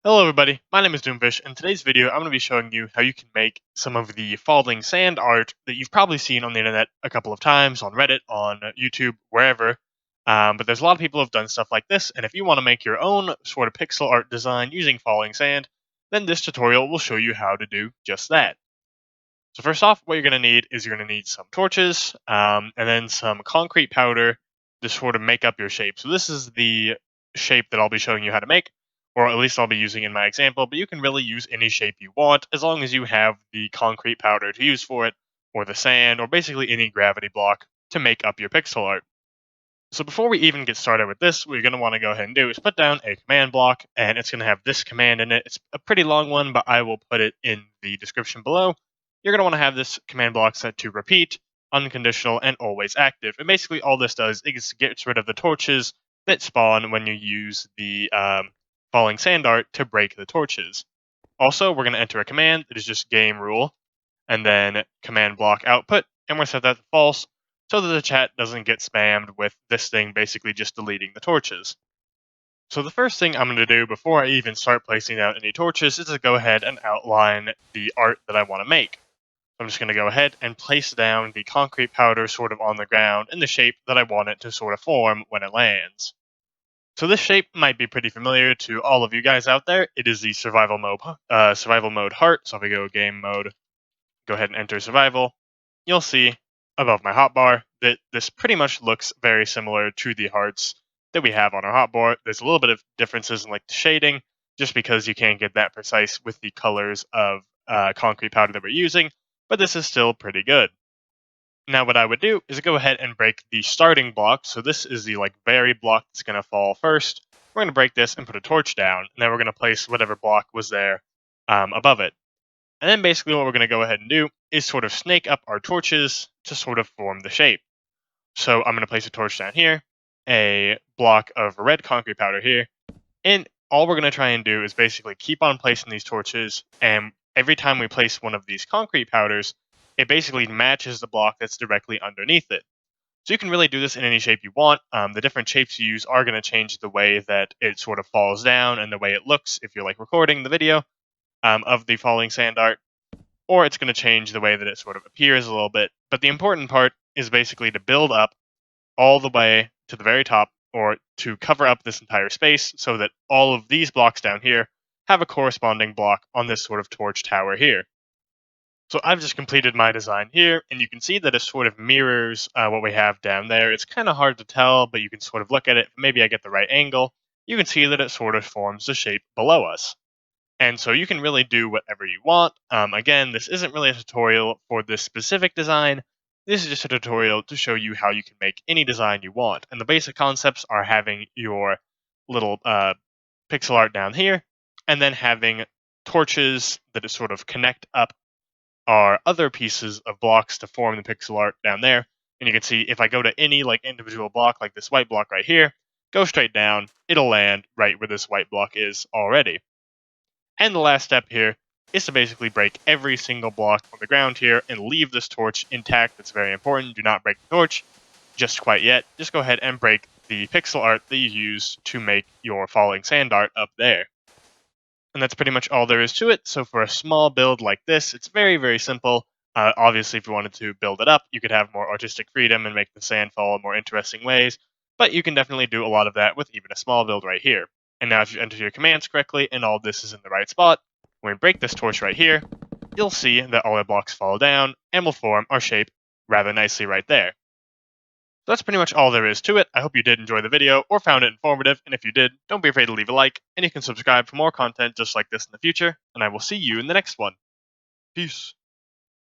Hello everybody, my name is Doomfish, and in today's video I'm going to be showing you how you can make some of the falling sand art that you've probably seen on the internet a couple of times, on Reddit, on YouTube, wherever. But there's a lot of people who have done stuff like this, and if you want to make your own sort of pixel art design using falling sand, then this tutorial will show you how to do just that. So first off, what you're going to need is you're going to need some torches, and then some concrete powder to sort of make up your shape. So this is the shape that I'll be showing you how to make, or at least I'll be using in my example, but you can really use any shape you want as long as you have the concrete powder to use for it, or the sand, or basically any gravity block to make up your pixel art. So before we even get started with this, what you're going to want to go ahead and do is put down a command block, and it's going to have this command in it. It's a pretty long one, but I will put it in the description below. You're going to want to have this command block set to repeat, unconditional, and always active. And basically all this does is gets rid of the torches that spawn when you use the falling sand art to break the torches. Also, we're going to enter a command that is just gamerule, and then commandBlockOutput, and we're set that to false, so that the chat doesn't get spammed with this thing basically just deleting the torches. So the first thing I'm going to do before I even start placing out any torches is to go ahead and outline the art that I want to make. I'm just going to go ahead and place down the concrete powder sort of on the ground in the shape that I want it to sort of form when it lands. So this shape might be pretty familiar to all of you guys out there. It is the survival mode heart. So if we go game mode, go ahead and enter survival, you'll see above my hotbar that this pretty much looks very similar to the hearts that we have on our hotbar. There's a little bit of differences in like the shading, just because you can't get that precise with the colors of concrete powder that we're using, but this is still pretty good. Now what I would do is go ahead and break the starting block. So this is the very block that's going to fall first. We're going to break this and put a torch down, and then we're going to place whatever block was there above it. And then basically what we're going to go ahead and do is sort of snake up our torches to sort of form the shape. So I'm going to place a torch down here, a block of red concrete powder here, and all we're going to try and do is basically keep on placing these torches, and every time we place one of these concrete powders, it basically matches the block that's directly underneath it. So you can really do this in any shape you want. The different shapes you use are going to change the way that it sort of falls down and the way it looks if you're recording the video of the falling sand art, or it's going to change the way that it sort of appears a little bit. But the important part is basically to build up all the way to the very top, or to cover up this entire space so that all of these blocks down here have a corresponding block on this sort of torch tower here. So I've just completed my design here, and you can see that it sort of mirrors what we have down there. It's kind of hard to tell, but you can sort of look at it. Maybe I get the right angle. You can see that it sort of forms the shape below us. And so you can really do whatever you want. Again, this isn't really a tutorial for this specific design. This is just a tutorial to show you how you can make any design you want. And the basic concepts are having your little pixel art down here, and then having torches that sort of connect up our other pieces of blocks to form the pixel art down there. And you can see if I go to any individual block, like this white block right here, go straight down, it'll land right where this white block is already. And the last step here is to basically break every single block on the ground here and leave this torch intact. That's very important. Do not break the torch just quite yet. Just go ahead and break the pixel art that you use to make your falling sand art up there. And that's pretty much all there is to it. So for a small build like this, it's very, very simple. Obviously, if you wanted to build it up, you could have more artistic freedom and make the sand fall in more interesting ways. But you can definitely do a lot of that with even a small build right here. And now if you enter your commands correctly and all this is in the right spot, when we break this torch right here, you'll see that all our blocks fall down and will form our shape rather nicely right there. So that's pretty much all there is to it. I hope you did enjoy the video or found it informative, and if you did, don't be afraid to leave a like, and you can subscribe for more content just like this in the future, and I will see you in the next one. Peace.